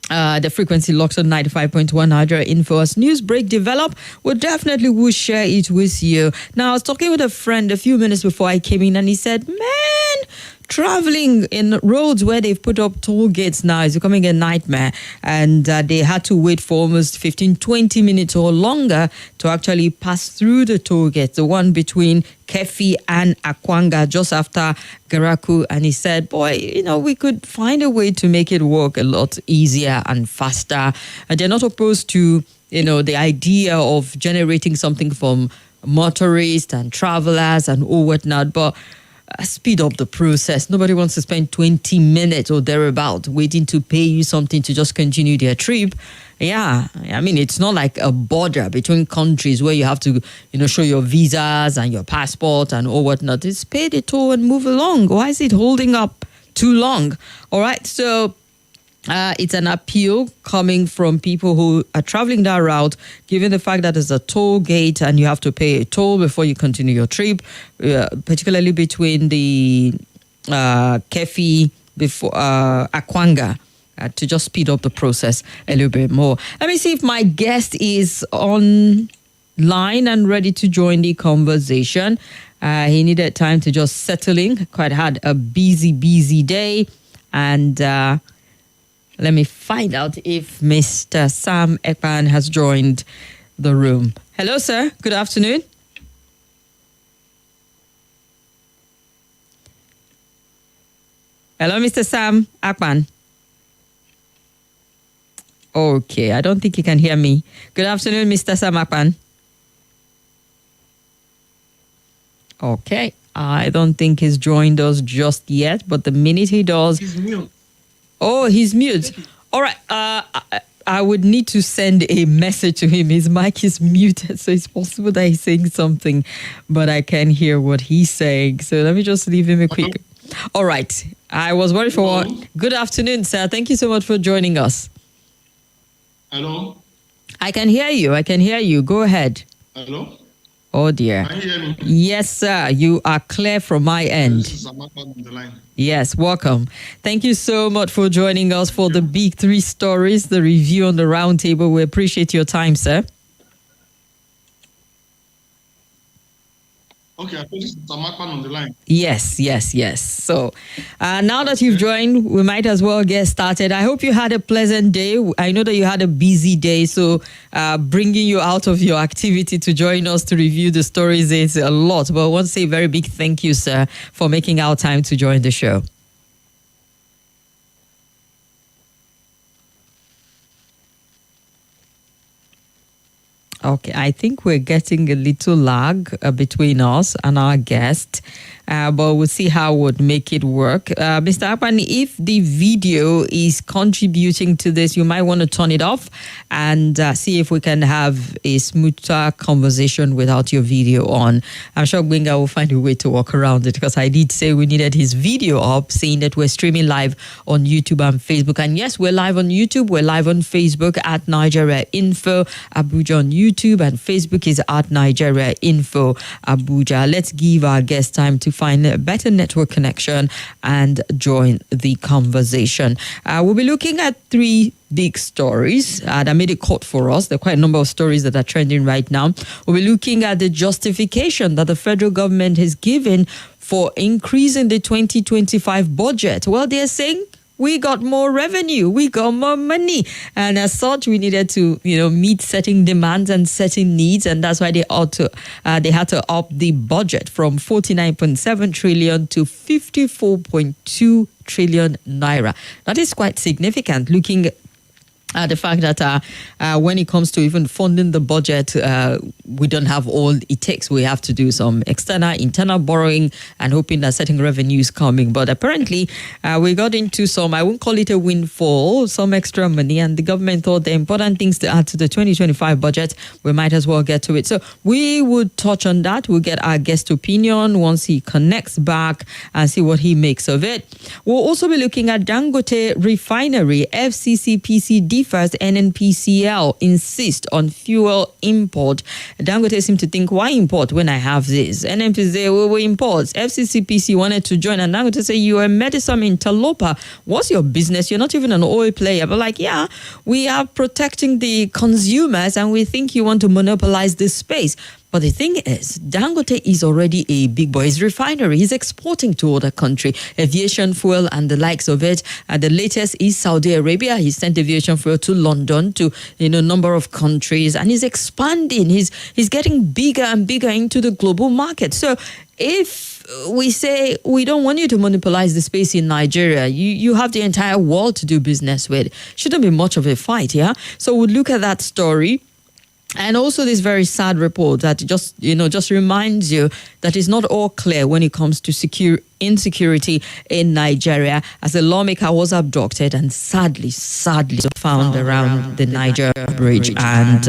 The frequency locks on 95.1 Niger Info. As news break develop, we'll share it with you. Now, I was talking with a friend a few minutes before I came in, and he said, man, traveling in roads where they've put up toll gates now is becoming a nightmare. And they had to wait for almost 15, 20 minutes or longer to actually pass through the toll gate, the one between Kefi and Akwanga, just after Garaku. And he said, boy, we could find a way to make it work a lot easier and faster. And they're not opposed to, the idea of generating something from motorists and travelers and all whatnot, but speed up the process. Nobody wants to spend 20 minutes or thereabout waiting to pay you something to just continue their trip. Yeah, I mean, it's not like a border between countries where you have to, show your visas and your passport and all whatnot. It's pay the toll and move along. Why is it holding up too long? All right, so it's an appeal coming from people who are traveling that route, given the fact that there's a toll gate and you have to pay a toll before you continue your trip, particularly between the Kefi before Akwanga. To just speed up the process a little bit more. Let me see if my guest is online and ready to join the conversation. He needed time to just settle in. Quite had a busy day. And let me find out if Mr. Sam Ekpan has joined the room. Hello, sir. Good afternoon. Hello, Mr. Sam Ekpan. Okay, I don't think you can hear me. Good afternoon, Mr. Sam Ekpan. Okay, I don't think he's joined us just yet, but the minute he does... He's mute. Oh, he's mute. All right, I would need to send a message to him. His mic is muted, so it's possible that he's saying something, but I can't hear what he's saying. So let me just leave him a quick... All right, I was worried for... Good afternoon, sir. Thank you so much for joining us. Hello? I can hear you. Go ahead. Hello? Oh, dear. Can you hear me? Yes, sir. You are clear from my end. This is Amaka on the line. Yes, welcome. Thank you so much for joining us for the big three stories, the review on the roundtable. We appreciate your time, sir. Okay, I thought this is Amaka on the line. Yes. So now that you've joined, we might as well get started. I hope you had a pleasant day. I know that you had a busy day, so bringing you out of your activity to join us to review the stories is a lot. But I want to say a very big thank you, sir, for making our time to join the show. Okay, I think we're getting a little lag between us and our guest, but we'll see how we would make it work. Mr. Ekpan, if the video is contributing to this, you might want to turn it off and see if we can have a smoother conversation without your video on. I'm sure Gbenga will find a way to work around it, because I did say we needed his video up, saying that we're streaming live on YouTube and Facebook. And yes, we're live on YouTube, we're live on Facebook at Nigeria Info Abuja on YouTube, and Facebook is at Nigeria Info Abuja. Let's give our guest time to find a better network connection and join the conversation. We'll be looking at three big stories that made it cut for us. There are quite a number of stories that are trending right now. We'll be looking at the justification that the federal government has given for increasing the 2025 budget. Well, they're saying we got more revenue, we got more money. And as such, we needed to, meet certain demands and certain needs. And that's why they had to up the budget from 49.7 trillion to 54.2 trillion naira. That is quite significant, looking the fact that when it comes to even funding the budget, we don't have all it takes. We have to do some external, internal borrowing and hoping that certain revenue is coming. But apparently, we got into some, I won't call it a windfall, some extra money. And the government thought the important things to add to the 2025 budget, we might as well get to it. So we would touch on that. We'll get our guest opinion once he connects back and see what he makes of it. We'll also be looking at Dangote Refinery, FCCPC identifies NNPCL insist on fuel import. Dangote seem to think, why import when I have this? NNPCL will import. FCCPC wanted to join, and Dangote say, you are a medicine interloper. What's your business? You're not even an oil player. But like, yeah, we are protecting the consumers, and we think you want to monopolize this space. But the thing is, Dangote is already a big boy. His refinery, he's exporting to other countries, aviation fuel and the likes of it. The latest is Saudi Arabia. He sent aviation fuel to London, to a number of countries, and he's expanding. He's getting bigger and bigger into the global market. So if we say we don't want you to monopolize the space in Nigeria, you have the entire world to do business with. Shouldn't be much of a fight, yeah? So we'll look at that story. And also this very sad report that just reminds you that it's not all clear when it comes to insecurity in Nigeria, as a lawmaker was abducted and sadly found around the Niger Bridge. And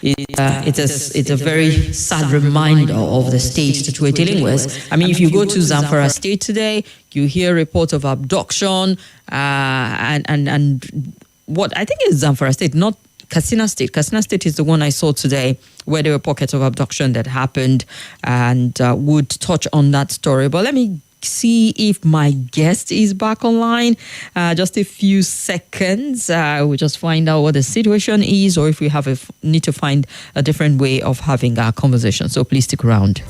it's a very sad reminder of the state that we're dealing with. I mean, if you go to Zamfara State today, you hear reports of abduction and what I think is Zamfara State, not Katsina State. Katsina State is the one I saw today where there were pockets of abduction that happened, and would touch on that story. But let me see if my guest is back online. Just a few seconds. We'll just find out what the situation is, or if we need to find a different way of having our conversation. So please stick around.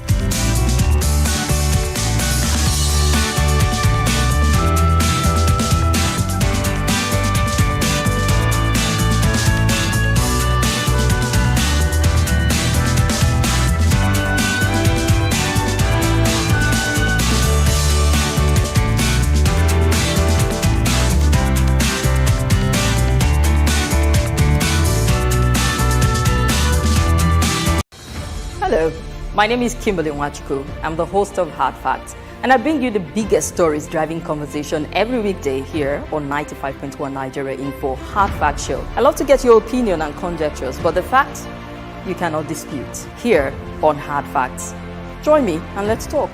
Hello, my name is Kimberly. I'm the host of Hard Facts, and I bring you the biggest stories driving conversation every weekday here on 95.1 Nigeria Info Hard Fact Show. I love to get your opinion and conjectures, but the facts you cannot dispute here on Hard Facts. Join me and let's talk.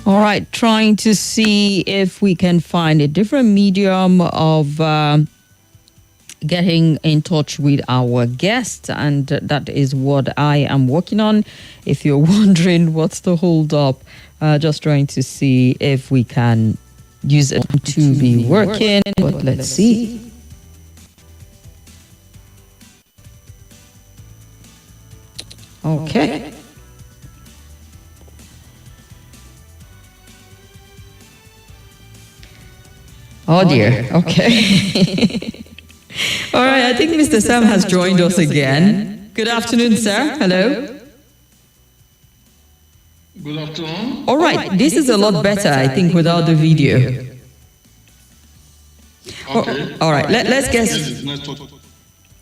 All right, trying to see if we can find a different medium of getting in touch with our guest, and that is what I am working on. If you're wondering what's the hold up, just trying to see if we can use it to be working, but let's see. Okay. Oh dear. Okay. All right. I think Mr. Sam has joined us again. Good afternoon, sir. Hello. Good afternoon. All right. This is a lot better, I think, without the video. Okay. All right. Let's Yes, get. it's network.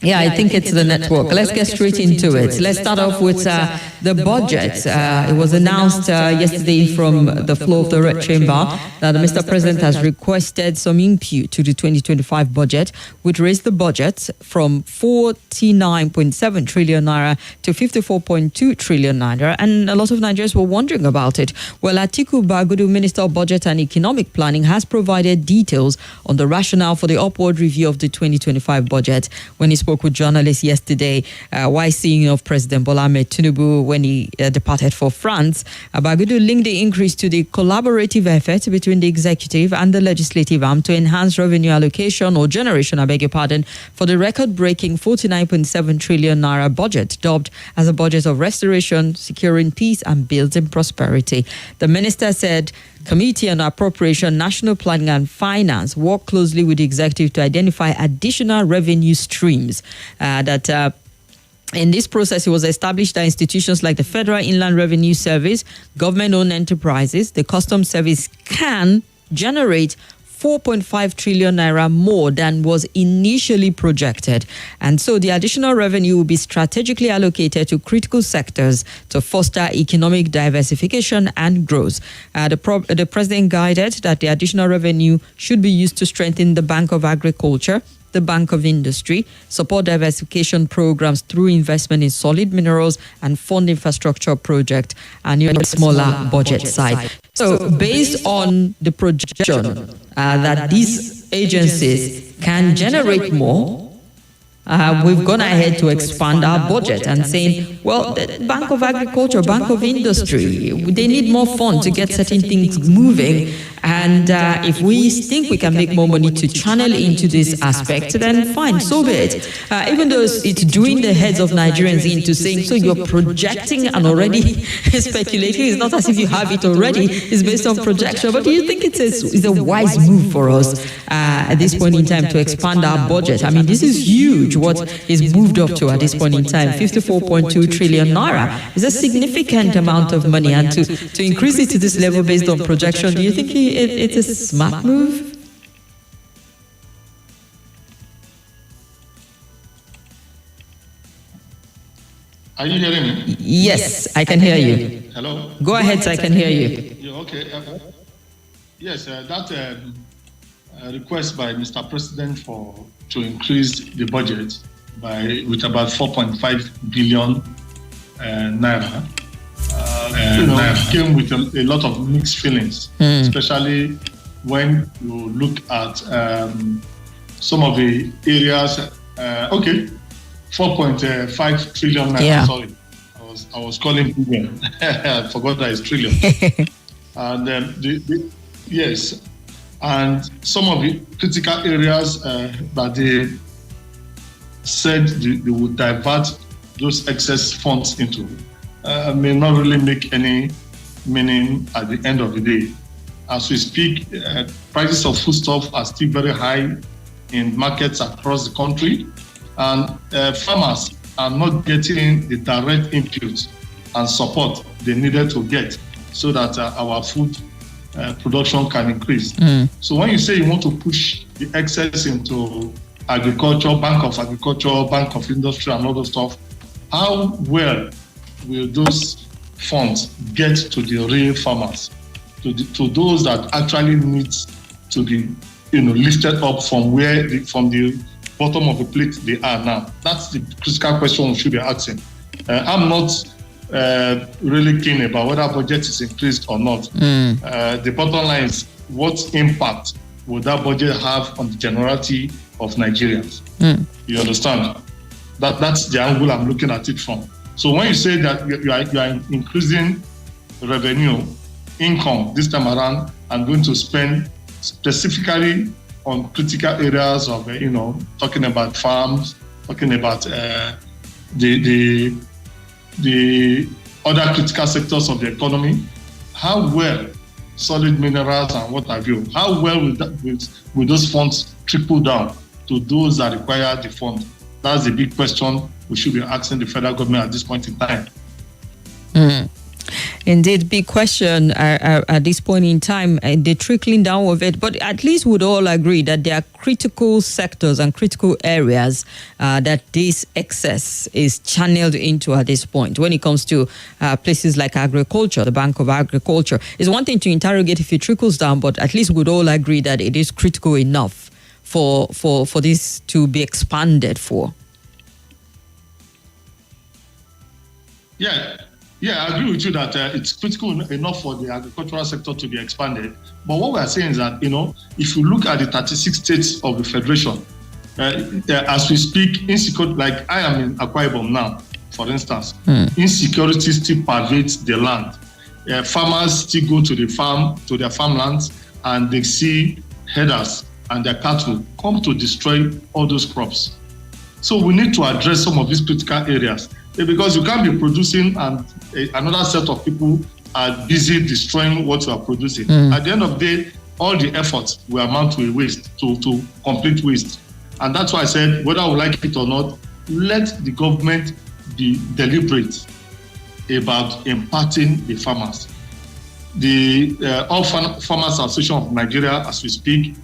Yeah, I think it's the network. Let's get straight into it. Let's start off with the budget. It was announced yesterday from the floor of the Red Chamber that Mr. President has requested some input to the 2025 budget, which raised the budget from 49.7 trillion naira to 54.2 trillion naira. And a lot of Nigerians were wondering about it. Well, Atiku Bagudu, Minister of Budget and Economic Planning, has provided details on the rationale for the upward review of the 2025 budget. When he spoke with journalists yesterday, while seeing of President Bola Ahmed Tinubu when he departed for France, Bagudu linked the increase to the collaborative effort between the executive and the legislative arm to enhance revenue allocation or generation, I beg your pardon, for the record-breaking 49.7 trillion naira budget, dubbed as a budget of restoration, securing peace and building prosperity. The minister said Committee on Appropriation, National Planning and Finance work closely with the executive to identify additional revenue streams in this process, it was established that institutions like the Federal Inland Revenue Service, government-owned enterprises, the Customs Service can generate 4.5 trillion naira more than was initially projected. And so the additional revenue will be strategically allocated to critical sectors to foster economic diversification and growth. The president guided that the additional revenue should be used to strengthen the Bank of Agriculture, the Bank of Industry, support diversification programs through investment in solid minerals and fund infrastructure project and smaller budget side. So based on the projection that these agencies can generate more, we've gone ahead to expand our budget and saying, well, the Bank of Agriculture, Bank of Industry, they need more funds to get certain things moving. And if we think we can make more money to channel into this aspect, then fine, so be it. Even though it's doing the heads of Nigerians into saying, so you're projecting and already speculating. It's not as if you have it already. It's based on projection. But do you think it's a wise move for us at this point in time to expand our budget? I mean, this is huge. What is moved up to at this point in time, 54.2 trillion naira, is a significant amount of money. And to increase it to this level based on projection, do you think it's a smart move? Are you hearing me? Yes, I can hear you. Hello? Go ahead, I can hear you. Yeah, okay. Yes, that request by Mr. President to increase the budget with about 4.5 billion naira came with a lot of mixed feelings, especially when you look at some of the areas. 4.5 trillion naira. Yeah. Sorry, I was calling billion. I forgot that it's trillion. And yes, and some of the critical areas that they said they would divert those excess funds into may not really make any meaning at the end of the day. As we speak, prices of foodstuff are still very high in markets across the country, and farmers are not getting the direct input and support they needed to get so that our food production can increase. So when you say you want to push the excess into agriculture, Bank of Industry and all those stuff, how well will those funds get to the real farmers, to those that actually need to be lifted up from the bottom of the plate they are now? That's the critical question we should be asking. I'm not really keen about whether budget is increased or not. The bottom line is, what impact would that budget have on the generality of Nigerians? You understand? That's the angle I'm looking at it from. So when you say that you are increasing revenue, income this time around, and going to spend specifically on critical areas of, talking about farms, talking about the the other critical sectors of the economy? How well solid minerals and what have you, how well will those funds trickle down to those that require the fund? That's the big question we should be asking the federal government at this point in time. Indeed, big question at this point in time, and the trickling down of it. But at least we'd all agree that there are critical sectors and critical areas that this excess is channeled into at this point. When it comes to places like agriculture, the Bank of Agriculture, it's one thing to interrogate if it trickles down, but at least we'd all agree that it is critical enough for this to be expanded for. Yeah, I agree with you that it's critical enough for the agricultural sector to be expanded. But what we're saying is that, if you look at the 36 states of the Federation, as we speak, insecurity, like I am in Akwa Ibom now, for instance, insecurity still pervades the land. Farmers still go to their farmlands, and they see herders and their cattle come to destroy all those crops. So we need to address some of these critical areas. Because you can't be producing and another set of people are busy destroying what you are producing. At the end of the day, all the efforts will amount to a waste, to complete waste. And that's why I said, whether we like it or not, let the government be deliberate about impacting the farmers. The All Farmers Association of Nigeria, as we speak,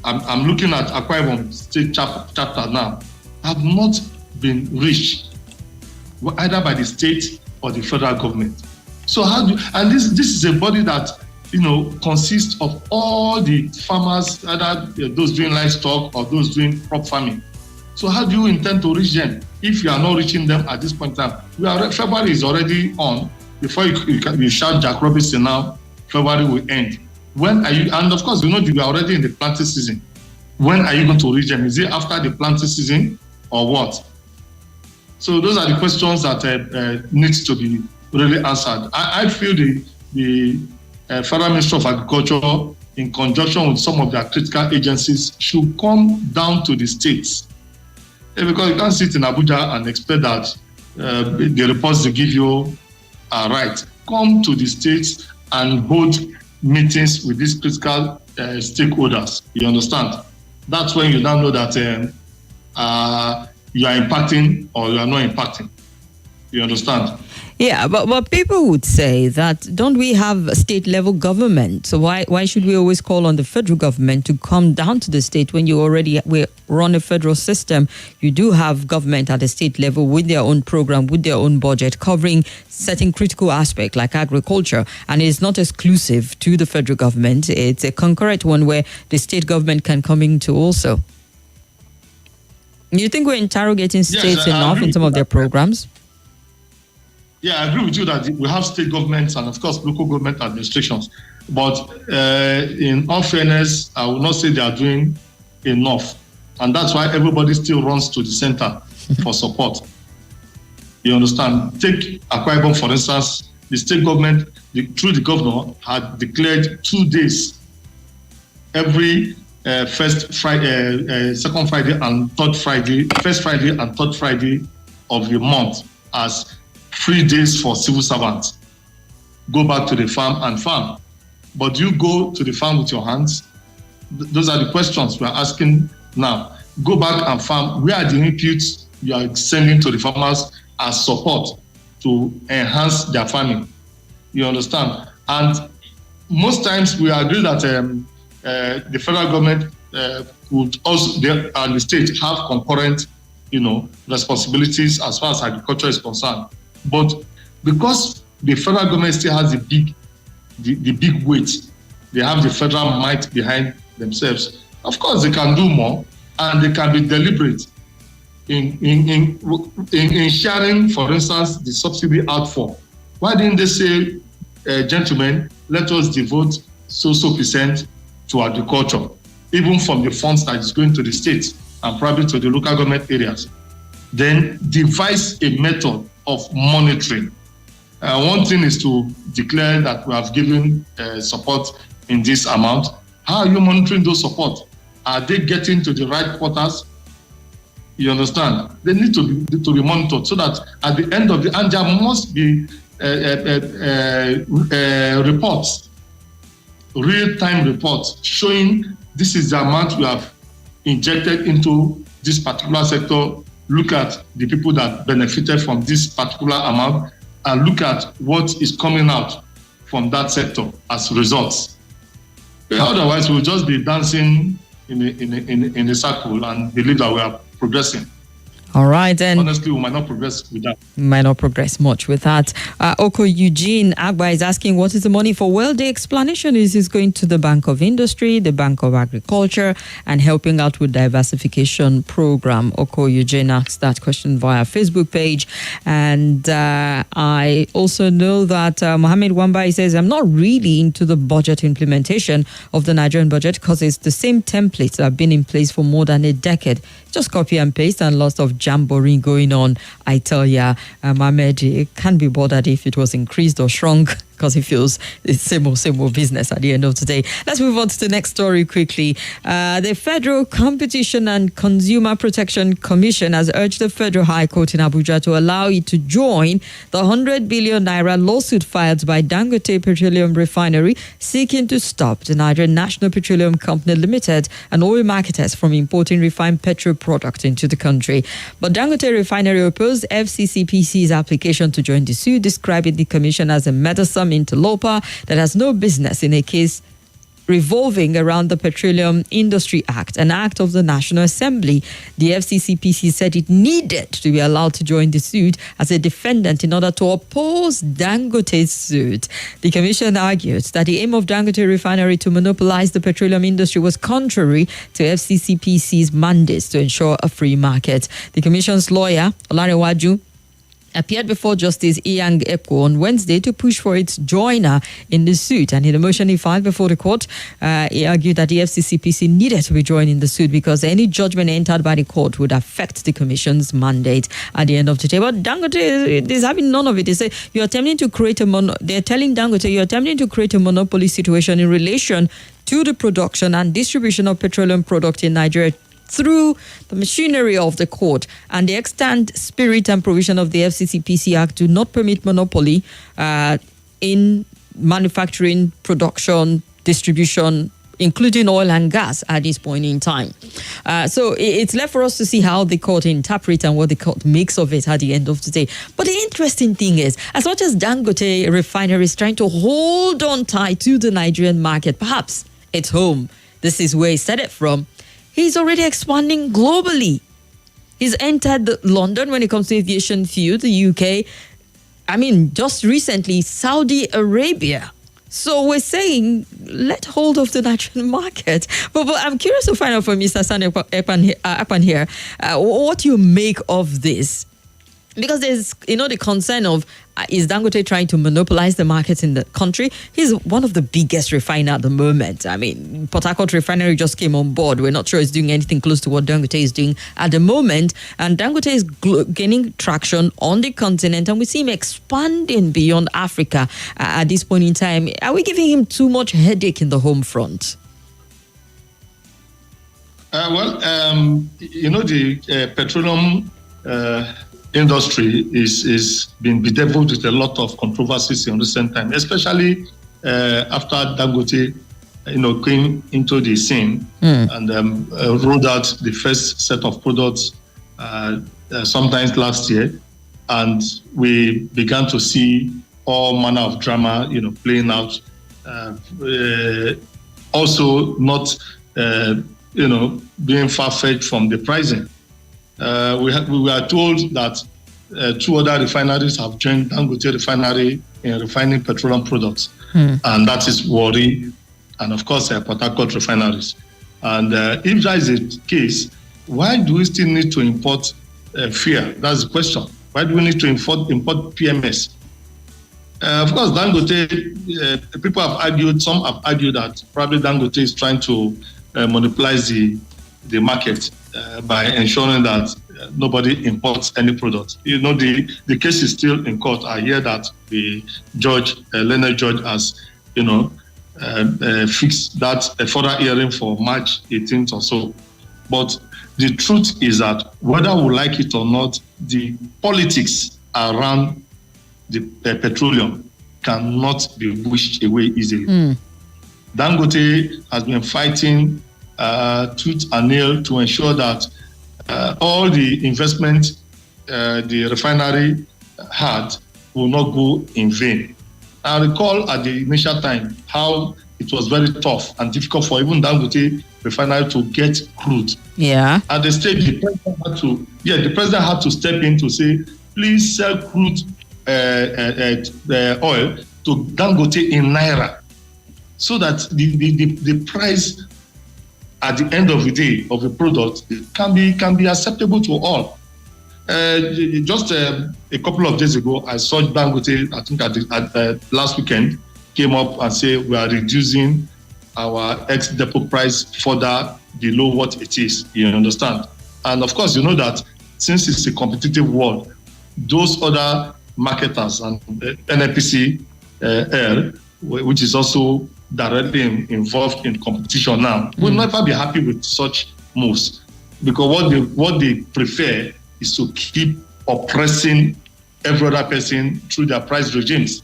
I'm looking at Akwa Ibom State chapter now, have not been reached either by the state or the federal government. So this is a body that consists of all the farmers, either those doing livestock or those doing crop farming. So how do you intend to reach them if you are not reaching them at this point in time? February is already on. Before you shout Jack Robinson now, February will end. When are you? And of course, you are already in the planting season. When are you going to reach them? Is it after the planting season or what? So those are the questions that needs to be really answered. I feel the Federal Ministry of Agriculture, in conjunction with some of their critical agencies, should come down to the states. Because you can't sit in Abuja and expect that the reports they give you are right. Come to the states and hold meetings with these critical stakeholders. You understand? That's when you now know that you are impacting or you are not impacting. You understand? Yeah, but people would say that, don't we have a state level government? So why should we always call on the federal government to come down to the state when we run a federal system? You do have government at the state level with their own program, with their own budget, covering certain critical aspects like agriculture. And it's not exclusive to the federal government. It's a concurrent one where the state government can come into also. You think we're interrogating states enough in some of their programs? Yeah, I agree with you that we have state governments and, of course, local government administrations. But in all fairness, I will not say they are doing enough. And that's why everybody still runs to the center for support. You understand? Take Akwa Ibom, for instance. The state government, through the governor, had declared 2 days every second Friday and third Friday, first Friday and third Friday of the month as free days for civil servants. Go back to the farm and farm. But you go to the farm with your hands? Those are the questions we're asking now. Go back and farm. Where are the inputs you are sending to the farmers as support to enhance their farming? You understand? And most times we agree that the federal government would also, and the state have concurrent, responsibilities as far as agriculture is concerned. But because the federal government still has the big weight, they have the federal might behind themselves. Of course, they can do more, and they can be deliberate in sharing, for instance, the subsidy out for. Why didn't they say, gentlemen, let us devote so percent to agriculture, even from the funds that is going to the states and probably to the local government areas? Then devise a method of monitoring. One thing is to declare that we have given support in this amount. How are you monitoring those support? Are they getting to the right quarters? You understand? They need to be monitored so that at the end of and there must be reports, real-time reports showing this is the amount we have injected into this particular sector. Look at the people that benefited from this particular amount and look at what is coming out from that sector as results. Otherwise, we'll just be dancing in a circle and believe that we are progressing. All right, and honestly, we might not progress with that. Might not progress much with that. Oko Eugene Agba is asking, what is the money for? Well, the explanation is going to the Bank of Industry, the Bank of Agriculture, and helping out with diversification program. Oko Eugene asked that question via Facebook page. And I also know that Mohammed Wambai says, I'm not really into the budget implementation of the Nigerian budget because it's the same templates that have been in place for more than a decade. Just copy and paste and lots of jamboree going on. I tell ya, Mohammed, it can't be bothered if it was increased or shrunk because he feels it's same old business at the end of the day. Let's move on to the next story quickly. The Federal Competition and Consumer Protection Commission has urged the Federal High Court in Abuja to allow it to join the 100 billion naira lawsuit filed by Dangote Petroleum Refinery seeking to stop the Nigerian National Petroleum Company Limited and oil marketers from importing refined petrol products into the country. But Dangote Refinery opposed FCCPC's application to join the suit, describing the commission as a meddlesome interloper that has no business in a case revolving around the Petroleum Industry Act, an act of the National Assembly. The FCCPC said it needed to be allowed to join the suit as a defendant in order to oppose Dangote's suit. The commission argued that the aim of Dangote Refinery to monopolize the petroleum industry was contrary to FCCPC's mandates to ensure a free market. The commission's lawyer, Olanrewaju, appeared before Justice Iyang Ekwo on Wednesday to push for its joiner in the suit. And in the motion he filed before the court, he argued that the FCCPC needed to be joined in the suit because any judgment entered by the court would affect the commission's mandate at the end of the day. But Dangote is having none of it. They say they're telling Dangote you're attempting to create a monopoly situation in relation to the production and distribution of petroleum products in Nigeria through the machinery of the court, and the extant spirit and provision of the FCCPC Act do not permit monopoly in manufacturing, production, distribution, including oil and gas at this point in time. So it's left for us to see how the court interprets and what the court makes of it at the end of the day. But the interesting thing is, as much as Dangote Refinery is trying to hold on tight to the Nigerian market, perhaps it's home. This is where he started from. He's already expanding globally. He's entered London when it comes to aviation fuel, the UK. I mean, just recently, Saudi Arabia. So we're saying, let hold of the Nigerian market. But I'm curious to find out from Mr. Sani Ekpan here, what you make of this. Because there's, the concern of, is Dangote trying to monopolize the market in the country? He's one of the biggest refiners at the moment. I mean, Port Harcourt Refinery just came on board. We're not sure it's doing anything close to what Dangote is doing at the moment. And Dangote is gaining traction on the continent. And we see him expanding beyond Africa at this point in time. Are we giving him too much headache in the home front? The petroleum industry is been bedeviled with a lot of controversies in recent time, especially after Dangote, came into the scene and rolled out the first set of products sometimes last year, and we began to see all manner of drama, playing out. Also, not being far-fetched from the pricing. We were told that two other refineries have joined Dangote Refinery in refining petroleum products, and that is Warri and, of course, Port Harcourt refineries. And if that is the case, why do we still need to import fuel? That's the question. Why do we need to import PMS? Of course, Dangote, people have argued, some have argued that probably Dangote is trying to monopolize the market by ensuring that nobody imports any product. The case is still in court. I hear that the judge, Leonard Judge, has, fixed that a further hearing for March 18th or so. But the truth is that whether we like it or not, the politics around the petroleum cannot be wished away easily. Dangote has been fighting tooth and nail to ensure that all the investment the refinery had will not go in vain. I recall at the initial time how it was very tough and difficult for even Dangote Refinery to get crude. Yeah. At the stage, the president had to step in to say, please sell crude oil to Dangote in naira, so that the price at the end of the day of the product can be acceptable to all. Just a couple of days ago, I saw Dangote, I think at last weekend, came up and said we are reducing our ex-depot price further below what it is, you understand? And of course, you know that since it's a competitive world, those other marketers and NNPCL, which is also directly involved in competition now, will never be happy with such moves, because what they prefer is to keep oppressing every other person through their price regimes.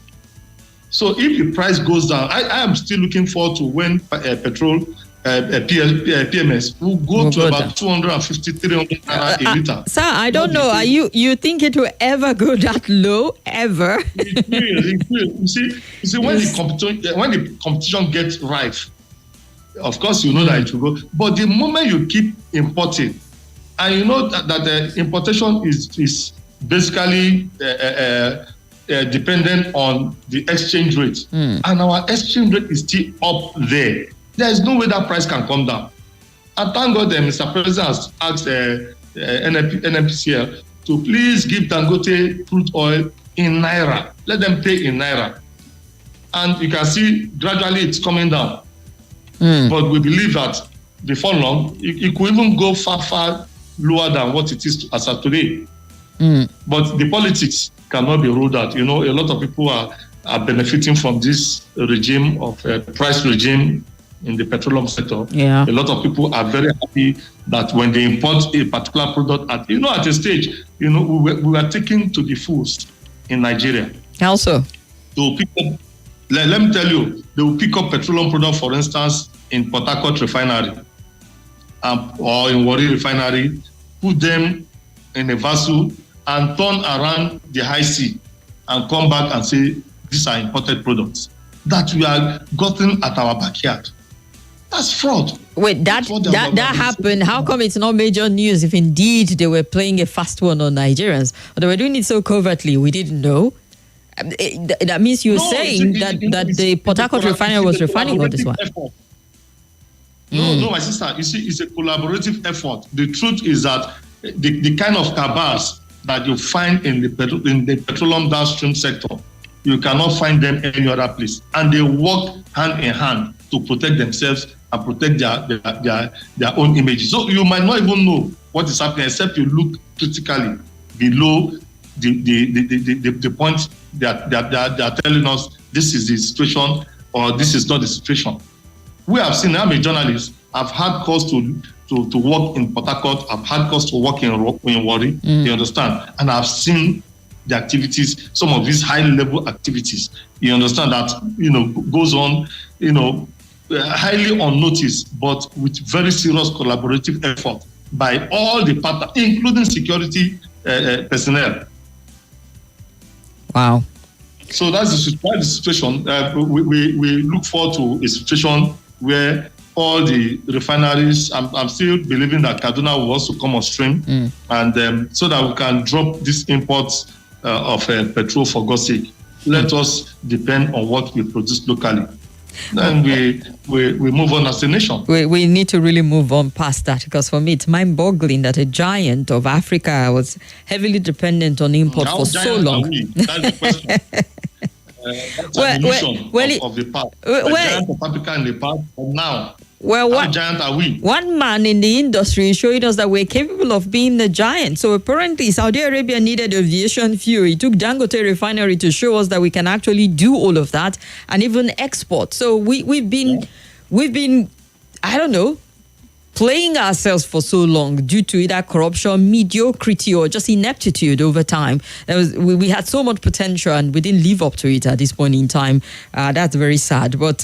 So if the price goes down, I am still looking forward to when petrol PMS will go to about 250, 300 naira a liter. Sir, I don't know. Are you think it will ever go that low? Ever? It will. You see, when the competition gets rife, of course you know that it will go. But the moment you keep importing, and you know that the importation is basically dependent on the exchange rate, and our exchange rate is still up there. There is no way that price can come down. And thank God that Mr. President has asked NNPCL to please give Dangote crude oil in naira. Let them pay in naira. And you can see gradually it's coming down. But we believe that before long, it could even go far lower than what it is as of today. But the politics cannot be ruled out. You know, a lot of people are benefiting from this regime of price regime in the petroleum sector. Yeah. A lot of people are very happy that when they import a particular product at a stage, we were taken to the fools in Nigeria. How so? They will pick up, let me tell you, they will pick up petroleum products, for instance, in Port Harcourt Refinery or in Warri Refinery, put them in a vessel and turn around the high sea and come back and say, these are imported products that we are gotten at our backyard. That's fraud. Wait, that happened. How come it's not major news if indeed they were playing a fast one on Nigerians? But they were doing it so covertly, we didn't know. That means you're saying that the Port Harcourt refinery was refining all this one. No, my sister. You see, it's a collaborative effort. The truth is that the kind of cabals that you find in the petroleum downstream sector, you cannot find them any other place. And they work hand in hand to protect themselves and protect their own images. So you might not even know what is happening except you look critically below the point that they are telling us this is the situation or this is not the situation. We have seen, I'm a journalist, I've had calls to work in Port Harcourt, I've had calls to work in Warri, you understand? And I've seen the activities, some of these high-level activities, you understand, that, goes on, highly unnoticed, but with very serious collaborative effort by all the partners, including security personnel. Wow. So that's the situation. We look forward to a situation where all the refineries, I'm still believing that Kaduna will also come on stream, and so that we can drop these imports of petrol, for God's sake. Let us depend on what we produce locally. Then we move on as a nation. We need to really move on past that, because for me it's mind-boggling that a giant of Africa was heavily dependent on import for so long. That's the question. That's an illusion of the past. The giant of Africa in the past, and now. Well, how giant are we? One man in the industry is showing us that we're capable of being the giant. So apparently Saudi Arabia needed aviation fuel. It took Dangote Refinery to show us that we can actually do all of that and even export. So we've been, I don't know, playing ourselves for so long due to either corruption, mediocrity, or just ineptitude over time. We had so much potential and we didn't live up to it at this point in time. That's very sad. But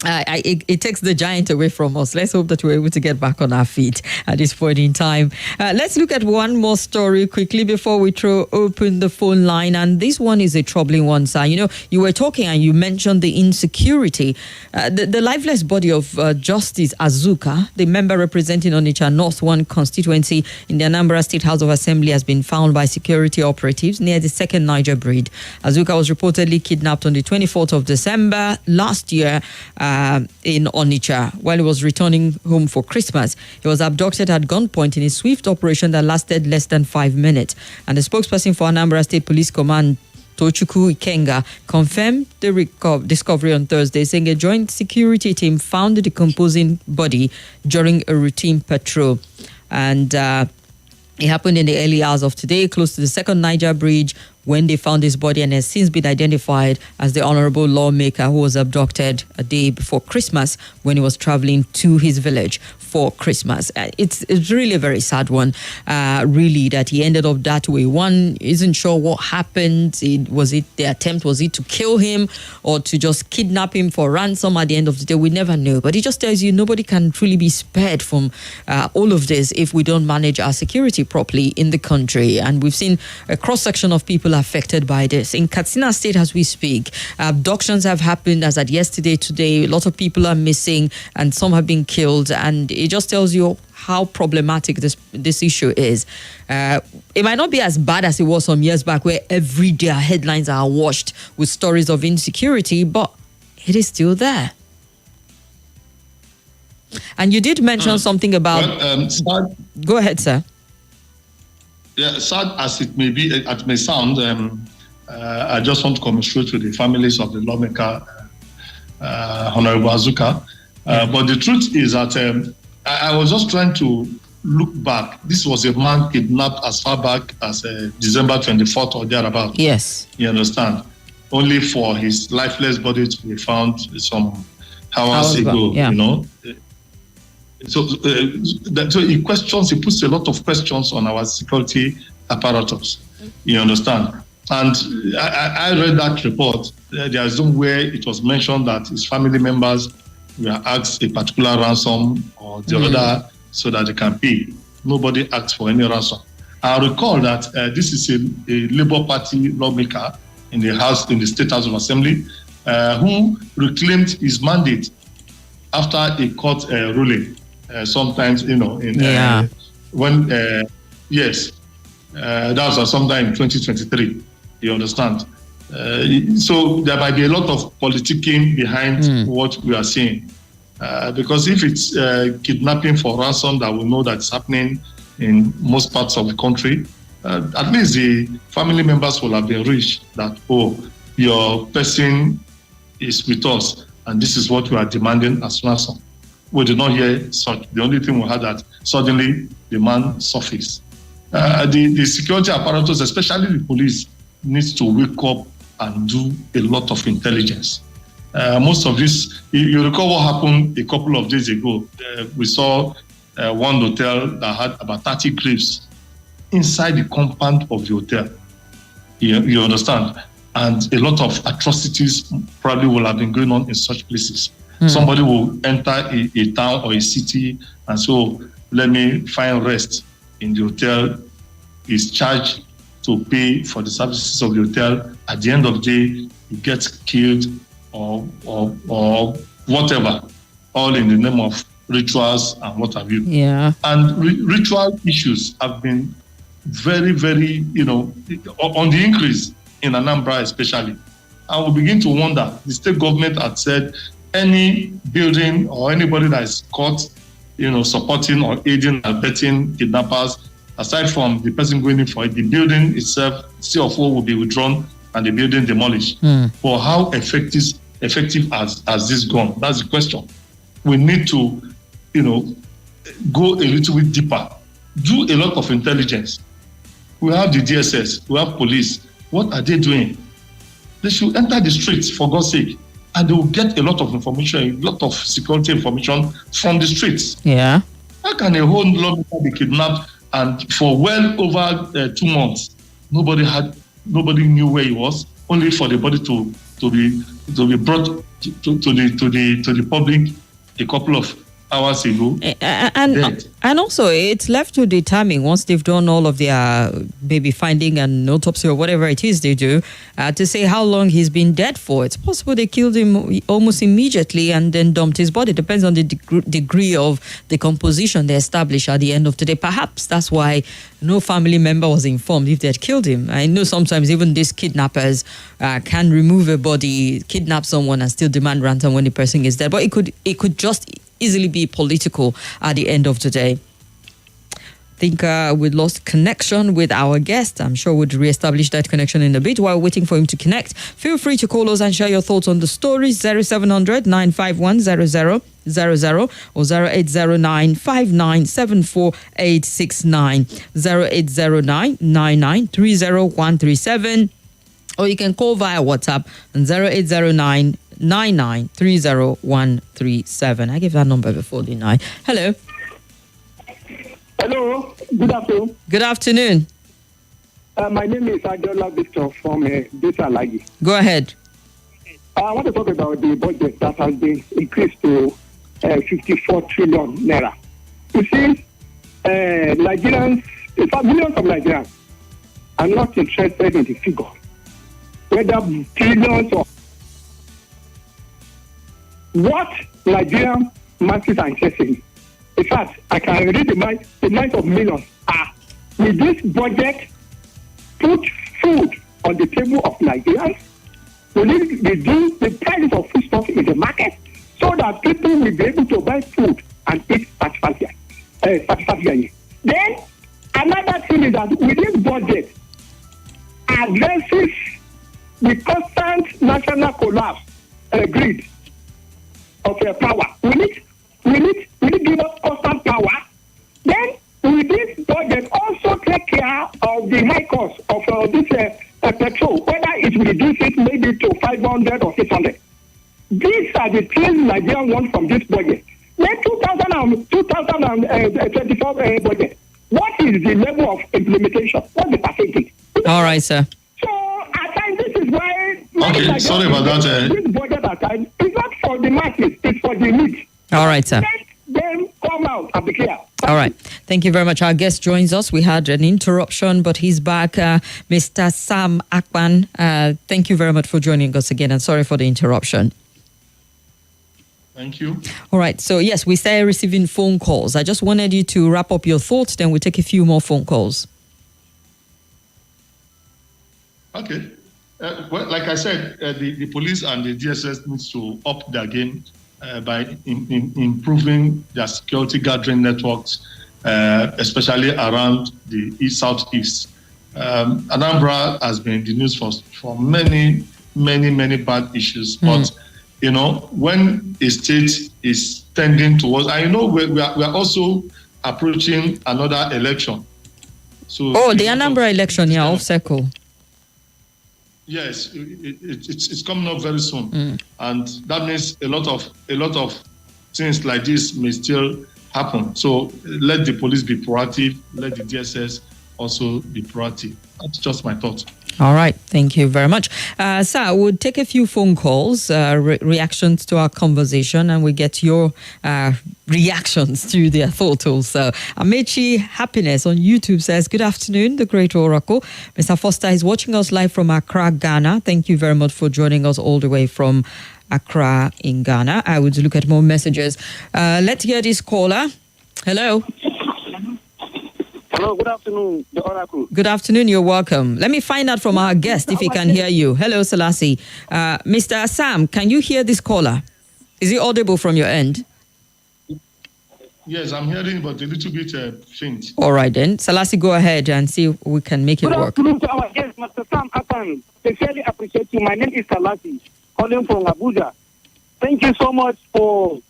it takes the giant away from us. Let's hope that we're able to get back on our feet at this point in time. Let's look at one more story quickly before we throw open the phone line. And this one is a troubling one, sir. You know, you were talking and you mentioned the insecurity. The lifeless body of Justice Azuka, the member representing Onitsha North 1 constituency in the Anambra State House of Assembly, has been found by security operatives near the second Niger Bridge. Azuka was reportedly kidnapped on the 24th of December last year in Onitsha while he was returning home for Christmas. He was abducted at gunpoint in a swift operation that lasted less than 5 minutes. And the spokesperson for Anambra State Police Command, Tochukwu Ikenga, confirmed the discovery on Thursday, saying a joint security team found the decomposing body during a routine patrol. And it happened in the early hours of today, close to the second Niger Bridge, when they found his body, and has since been identified as the Honorable Lawmaker who was abducted a day before Christmas when he was traveling to his village for Christmas. It's really a very sad one, really, that he ended up that way. One isn't sure what happened. The attempt was it to kill him or to just kidnap him for ransom at the end of the day? We never know. But it just tells you nobody can truly be spared from all of this if we don't manage our security properly in the country. And we've seen a cross-section of people affected by this. In Katsina State, as we speak, abductions have happened as at yesterday, today. A lot of people are missing and some have been killed. And it just tells you how problematic this issue is. It might not be as bad as it was some years back, where every day our headlines are washed with stories of insecurity, but it is still there. And you did mention something about... Go ahead, sir. Yeah, sad as it may sound, I just want to commiserate with the families of the lawmaker, Honorable Azuka. But the truth is that I was just trying to look back. This was a man kidnapped as far back as December 24th or thereabout. Yes. You understand? Only for his lifeless body to be found some hours ago, yeah. You know? So he puts a lot of questions on our security apparatus. You understand? And I read that report. There is somewhere it was mentioned that his family members were asked a particular ransom or the other so that they can pay. Nobody asked for any ransom. I recall that this is a Labour Party lawmaker in the State House of Assembly who reclaimed his mandate after a court ruling. Sometimes, you know, that was sometime in 2023. You understand? So there might be a lot of politicking behind what we are seeing. Because if it's kidnapping for ransom that we know that's happening in most parts of the country, at least the family members will have been reached that, your person is with us and this is what we are demanding as ransom. We did not hear such. The only thing we had that suddenly the man surfaced. The security apparatus, especially the police, needs to wake up and do a lot of intelligence. Most of this, you recall what happened a couple of days ago. We saw one hotel that had about 30 graves inside the compound of the hotel. You understand? And a lot of atrocities probably will have been going on in such places. Somebody will enter a town or a city and so let me find rest in the hotel. Is charged to pay for the services of the hotel. At the end of the day, he gets killed or whatever, all in the name of rituals and what have you. Yeah. And ritual issues have been very, very, on the increase in Anambra especially. And we begin to wonder, the state government had said any building or anybody that is caught, supporting or aiding and abetting kidnappers, aside from the person going in for it, the building itself, C4 will be withdrawn and the building demolished. For how effective has this gone? That's the question. We need to, go a little bit deeper, do a lot of intelligence. We have the DSS, we have police. What are they doing? They should enter the streets, for God's sake. and they will get a lot of information, a lot of security information from the streets. Yeah. How can a whole lawmaker be kidnapped and for well over 2 months, nobody knew where he was, only for the body to be brought to the public a couple of hours ago. And also, it's left to determine, once they've done all of their maybe finding an autopsy or whatever it is they do, to say how long he's been dead for. It's possible they killed him almost immediately and then dumped his body. Depends on the degree of decomposition they establish at the end of the day. Perhaps that's why no family member was informed if they had killed him. I know sometimes even these kidnappers can remove a body, kidnap someone and still demand ransom when the person is dead. But it could just easily be political at the end of the day. I think we lost connection with our guest. I'm sure we'll reestablish that connection in a bit. While waiting for him to connect, feel free to call us and share your thoughts on the stories. 0700 951 0000 or 0809 5974 869, 0809 9930137, or you can call via WhatsApp on 0809 9930 I gave that number before, didn't I? Hello. Hello. Good afternoon. Good afternoon. My name is Adola Victor from Data Lagi. Go ahead. I want to talk about the budget that has been increased to 54 trillion naira. You see, Nigerians, in fact, millions of Nigerians are not interested in the figure, whether trillions or what Nigerian masses are interested in. In fact, I can read the minds of millions are, with this budget, put food on the table of Nigerians. We need to reduce the price of foodstuff in the market so that people will be able to buy food and eat satisfactorily. Then, another thing is that with this budget, addresses the constant national collapse, grid of power. We need give us constant power. Then, with this budget, also take care of the high cost of this petrol, whether it reduce it maybe to 500 or 600. These are the things Nigeria want from this budget. Then 2024 budget, what is the level of implementation? What's the percentage? All right, sir. So, at times, this is why... Okay, sorry about that. This budget at times is not for the masses, it's for the needs. All right, sir. Let them come out and be clear. All right. Thank you very much. Our guest joins us. We had an interruption, but he's back. Mr. Sam Akpan, thank you very much for joining us again, and sorry for the interruption. Thank you. All right. So, yes, we started receiving phone calls. I just wanted you to wrap up your thoughts, then we'll take a few more phone calls. Okay. Well, like I said, the police and the DSS needs to up their game by improving their security gathering networks, especially around the southeast. Anambra has been in the news for many bad issues, but you know, when a state is tending towards, I know we are also approaching another election. So the Anambra election, yeah, off circle. Yes, it's coming up very soon, and that means a lot of things like this may still happen. So let the police be proactive, let the DSS also be proactive. That's just my thought. All right, thank you very much. Sir, we'll take a few phone calls, reactions to our conversation, and we get your reactions to their thoughts also. Amechi Happiness on YouTube says, good afternoon, the great Oracle. Mr. Foster is watching us live from Accra, Ghana. Thank you very much for joining us all the way from Accra in Ghana. I would look at more messages. Let's hear this caller. Hello. Hello, good afternoon, the Oracle. Good afternoon, you're welcome. Let me find out from our guest if he can hear you. Hello, Selassie. Mr. Sam, can you hear this caller? Is he audible from your end? Yes, I'm hearing, but a little bit faint. All right, then. Selassie, go ahead and see if we can make it work. Good afternoon to our guest, Mr. Sam Akpan. Sincerely appreciate you. My name is Selassie, calling from Abuja. Thank you so much for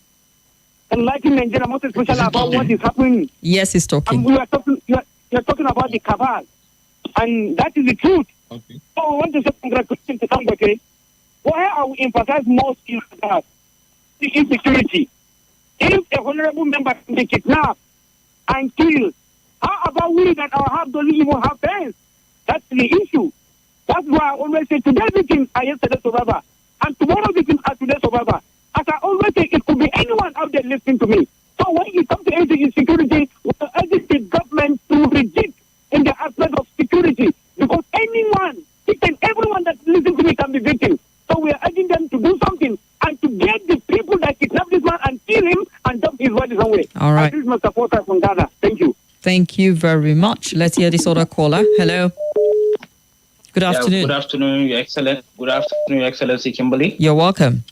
enlightening Nigeria, most especially about what is happening. Yes, he's talking. And you're talking about the cabal, and that is the truth. Okay. So I want to say congratulations to Dangote Why are we emphasizing more skills that the insecurity? If a honorable member can be kidnapped and killed, how about we that our half doesn't even have parents? That's the issue. That's why I always say today victims are yesterday's survivor, and tomorrow victims are today's survivor. As I always say, it could be anyone out there listening to me. So when it comes to insecurity, we're urging the government to reject in the aspect of security, because anyone, each and everyone that listens to me can be victim. So we are urging them to do something and to get the people that kidnap this man and kill him and dump his body somewhere. All right. And this is my supporter from Ghana. Thank you. Thank you very much. Let's hear this other caller. Hello. Good afternoon. Good afternoon, Your Excellency. Good afternoon, Your Excellency Kimberly. You're welcome.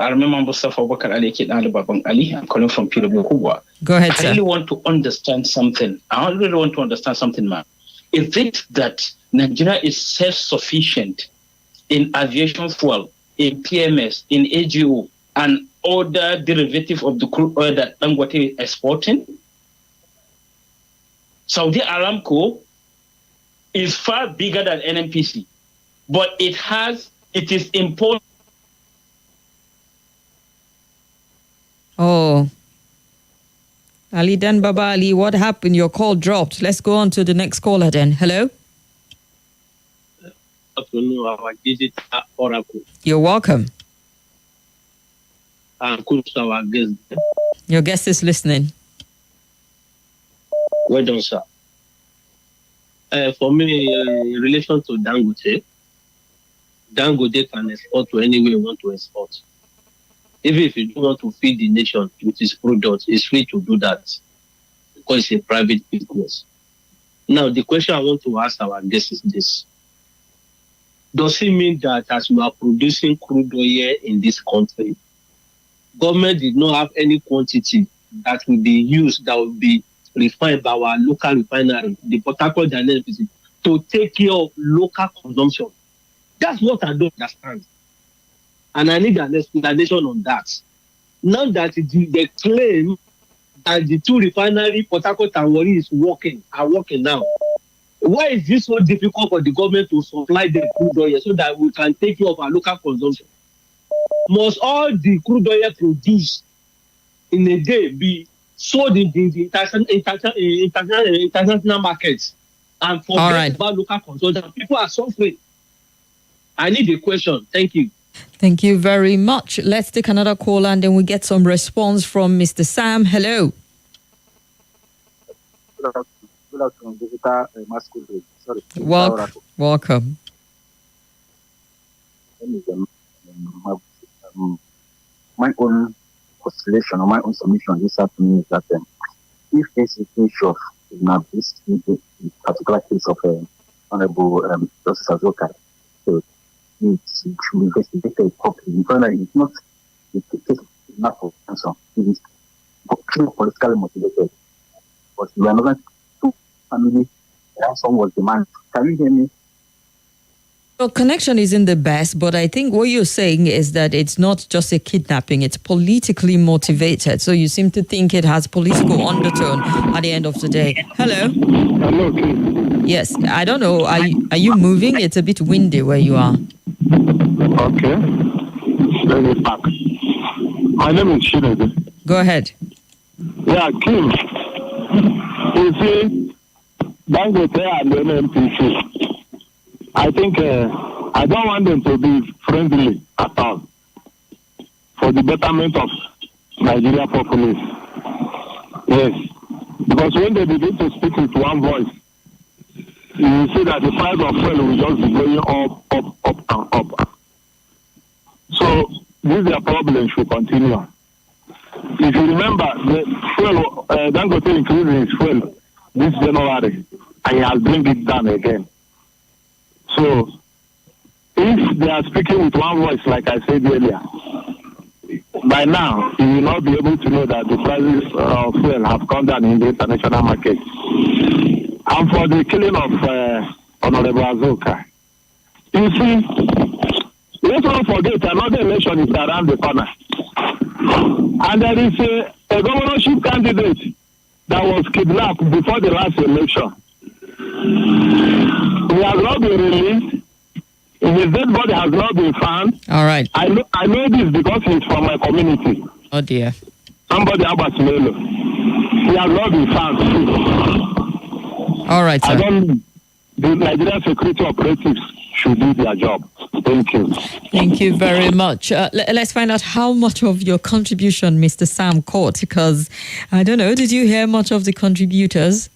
I remember Mustafa Bakar Ali Kidnali Babang Ali. I'm calling from PW Kubwa. Go ahead, I sir. really want to understand something. Man. Is it that Nigeria is self-sufficient in aviation fuel, in PMS, in AGO, and other derivative of the crude oil that Dangote is exporting? Saudi Aramco is far bigger than NNPC, but it is important. Oh, Ali Dan Baba Ali, what happened? Your call dropped. Let's go on to the next caller then. Hello. Afternoon, our digital oracle. You're welcome. And could our guest. Your guest is listening. Well done, sir. For me, in relation to Dangote can export to anywhere you want to export. Even if you don't want to feed the nation with its products, it's free to do that because it's a private business. Now, the question I want to ask our guests is this. Does it mean that as we are producing crude oil in this country, government did not have any quantity that will be used, that will be refined by our local refinery, the Port Harcourt NNPCL, to take care of local consumption? That's what I don't understand. And I need an explanation on that. Now that they claim that the two refineries, Port Harcourt and Warri, are working now, why is this so difficult for the government to supply the crude oil so that we can take care of our local consumption? Must all the crude oil produced in a day be sold in the international markets and forget about local consumption? People are suffering. I need a question. Thank you. Thank you very much. Let's take another call and then we get some response from Mr. Sam. Hello. Good afternoon, digital masculine. Sorry. Welcome. My own oscillation or my own submission this afternoon is that if this issue of this particular case of Honorable Justice Azoka, so it should be investigated properly. It's not the case enough of ransom. It is politically motivated. But we are not two family ransom was demanded. Can you hear me? Your connection isn't the best, but I think what you're saying is that it's not just a kidnapping, it's politically motivated. So you seem to think it has political undertone at the end of the day. Hello? Hello, Yes, I don't know. Are you moving? It's a bit windy where you are. Okay. Let me back. My name is Shinede. Go ahead. Yeah, Kim. You see, Dangote and NNPC. I think I don't want them to be friendly at all for the betterment of Nigeria populace. Yes. Because when they begin to speak with one voice, you will see that the price of fuel will just be going up and up. So this their problem should continue. If you remember, the fuel, Dangote increased his fuel this January, and he has bring it down again. So if they are speaking with one voice, like I said earlier, by now you will not be able to know that the prices of fuel have come down in the international market. And for the killing of Honorable Azoka, you see, let's not forget another election is around the corner. And there is a governorship candidate that was kidnapped before the last election. He has not been released. He his dead body has not been found. All right. I know this because he's from my community. Oh dear. Somebody about Melo. He has not been found. All right, sir. I don't. The Nigerian security operatives should do their job. Thank you. Thank you very much. Let's find out how much of your contribution Mr. Sam caught, because I don't know, did you hear much of the contributors?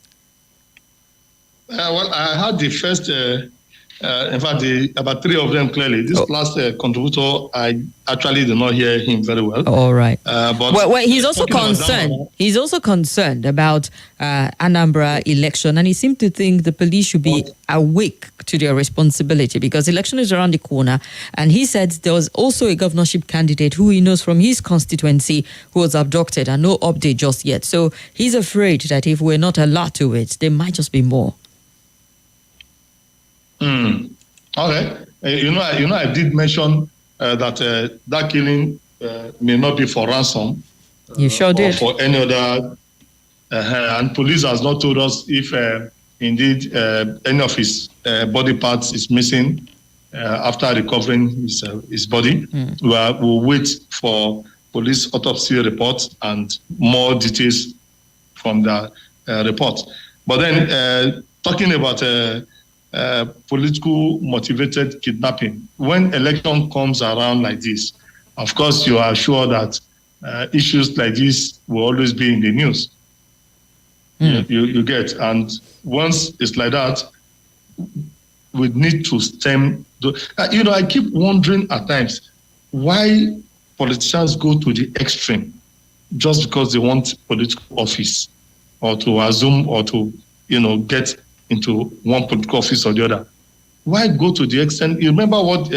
Well, I had the first, in fact, about three of them clearly. This last contributor, I actually did not hear him very well. All right. But well, he's also concerned. He's also concerned about Anambra election, and he seemed to think the police should be awake to their responsibility because election is around the corner. And he said there was also a governorship candidate who he knows from his constituency who was abducted, and no update just yet. So he's afraid that if we're not alert to it, there might just be more. Okay. I did mention that that killing may not be for ransom. You sure did. Or for any other. And police has not told us if indeed any of his body parts is missing after recovering his body. We'll wait for police autopsy report and more details from the report. But then talking about political motivated kidnapping. When election comes around like this, of course, you are sure that issues like this will always be in the news. You get, and once it's like that, we need to stem. I keep wondering at times why politicians go to the extreme just because they want political office or to assume or to get into one political office or the other. Why go to the extent? You remember what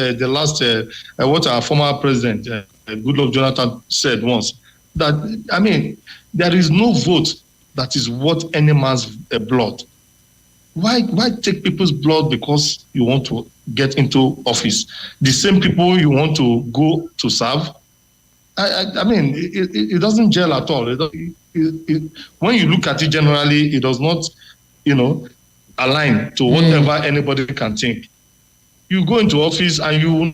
what our former president, Goodluck Jonathan, said once, that, there is no vote that is worth any man's blood. Why take people's blood because you want to get into office? The same people you want to go to serve? It doesn't gel at all. When you look at it generally, it does not, align to whatever anybody can think. You go into office and you will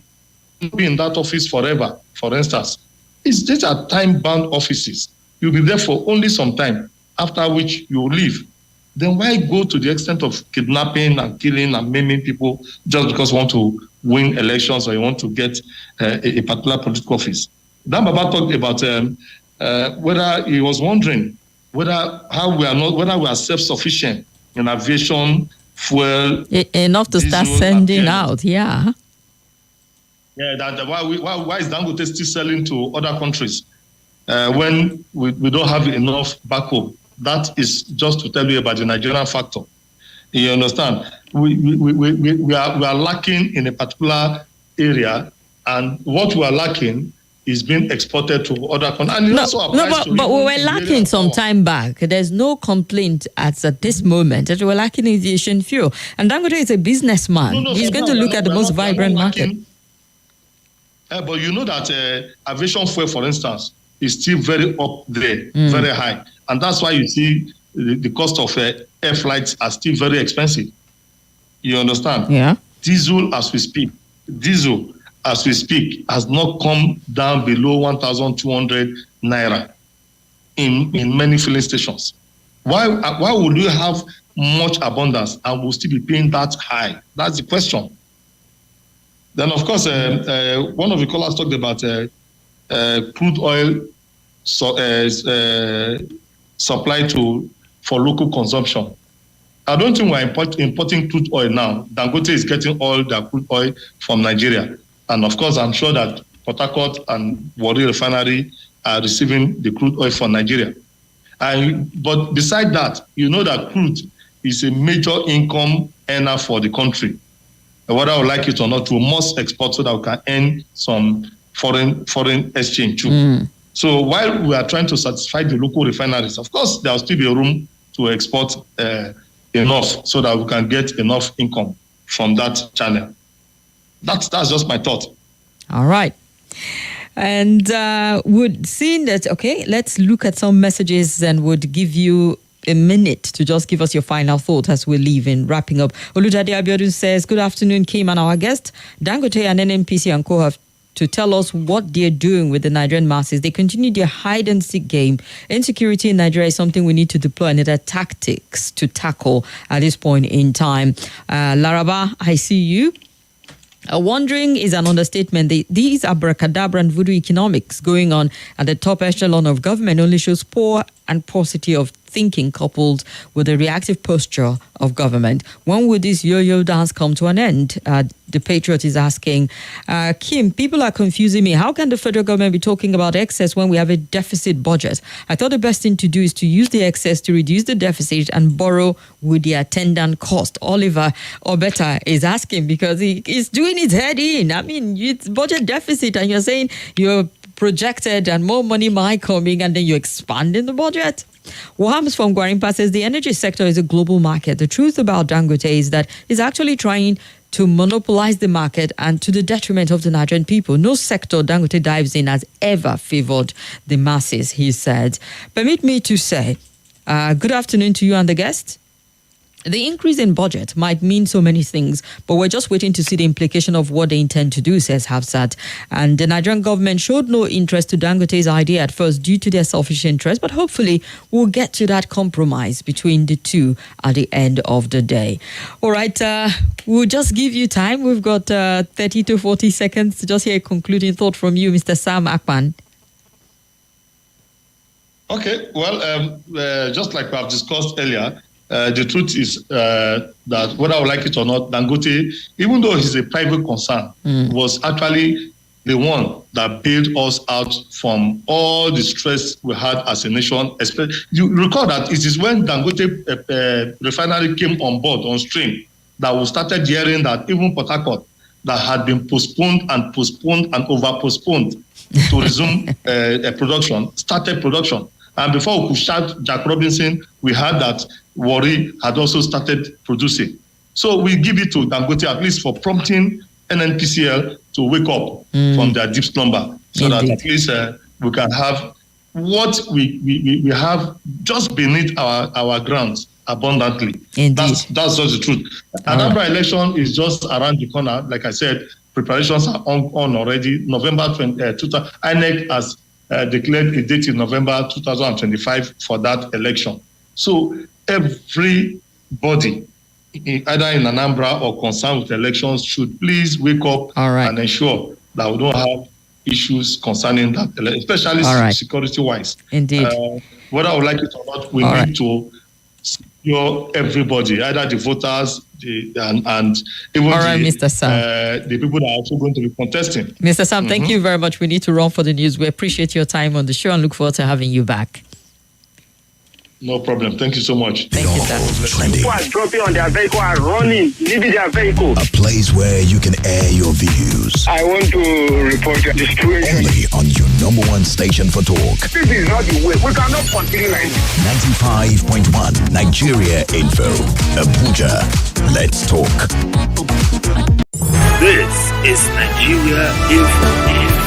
be in that office forever, for instance. These are time-bound offices. You'll be there for only some time, after which you will leave. Then why go to the extent of kidnapping and killing and maiming people just because you want to win elections or you want to get a particular political office? Dan Baba talked about whether he was wondering whether we are self-sufficient in aviation, fuel, enough to start sending out, Yeah, why is Dangote still selling to other countries when we don't have enough back home? That is just to tell you about the Nigerian factor. You understand? We are lacking in a particular area, and what we are lacking is being exported to other countries. But we were lacking some time back. There's no complaint at this moment that we're lacking aviation fuel. And Dangote is a businessman. He's going to look at the most vibrant market. But you know that aviation fuel, for instance, is still very up there, very high. And that's why you see the cost of air flights are still very expensive. You understand? Yeah. Diesel, as we speak, has not come down below 1,200 naira in many filling stations. Why would we have much abundance and we'll still be paying that high? That's the question. Then, of course, one of the callers talked about crude oil supply for local consumption. I don't think we're importing crude oil now. Dangote is getting all the crude oil from Nigeria. And of course, I'm sure that Port Harcourt and Warri Refinery are receiving the crude oil from Nigeria. But beside that, you know that crude is a major income earner for the country. Whether we like it or not, we must export so that we can earn some foreign exchange too. So while we are trying to satisfy the local refineries, of course, there will still be room to export enough so that we can get enough income from that channel. That's just my thought. All right. And would seeing that, okay, let's look at some messages and would give you a minute to just give us your final thought as we leave in wrapping up. Olujade Abiodun says, good afternoon, Kim and our guest. Dangote and NNPCL and Co have to tell us what they're doing with the Nigerian masses. They continue their hide-and-seek game. Insecurity in Nigeria is something we need to deploy another tactics to tackle at this point in time. Laraba, I see you. Wondering is an understatement. These abracadabra and voodoo economics going on at the top echelon of government only shows poor and paucity of thinking coupled with a reactive posture of government. When will this yo-yo dance come to an end? The Patriot is asking. Kim, people are confusing me. How can the federal government be talking about excess when we have a deficit budget? I thought the best thing to do is to use the excess to reduce the deficit and borrow with the attendant cost. Oliver Obeta is asking because he's doing his head in. I mean, it's budget deficit and you're saying you're projected and more money might coming and then you're expanding the budget. Wahams from Gwarimpa says the energy sector is a global market. The truth about Dangote is that it's actually trying to monopolize the market and to the detriment of the Nigerian people. No sector Dangote dives in has ever favored the masses, he said. Permit me to say, good afternoon to you and the guest. The increase in budget might mean so many things, but we're just waiting to see the implication of what they intend to do, says Hafsat. And the Nigerian government showed no interest to Dangote's idea at first due to their selfish interest, but hopefully we'll get to that compromise between the two at the end of the day. All right, we'll just give you time. We've got 30 to 40 seconds to just hear a concluding thought from you, Mr. Sam Akpan. Okay, well, just like we have discussed earlier, the truth is that whether I would like it or not, Dangote, even though he's a private concern, was actually the one that bailed us out from all the stress we had as a nation. You recall that it is when Dangote Refinery came on board, on stream, that we started hearing that even Port Harcourt, that had been postponed and over-postponed to resume production, started production. And before we could start Jack Robinson, we heard that Warri had also started producing. So we give it to Dangote at least for prompting NNPCL to wake up from their deep slumber, so that at least we can have what we have just beneath our grounds abundantly. That's just the truth. Anambra election is just around the corner. Like I said, preparations are on already. November 2020, INEC has declared a date in November 2025 for that election. So everybody, either in Anambra or concerned with elections, should please wake up and ensure that we don't have issues concerning that, especially security-wise. Indeed. Whether I would like it or not, we need to secure everybody, either the voters and even Mr. Sam. The people that are also going to be contesting. Mr. Sam, thank you very much. We need to run for the news. We appreciate your time on the show and look forward to having you back. No problem. Thank you so much. Thank you, sir. People are dropping on their vehicle, are running, leaving their vehicle. A place where you can air your views. I want to report the situation. Only on your number one station for talk. This is not the way. We cannot continue like this. 95.1 Nigeria Info. Abuja. Let's talk. This is Nigeria Info.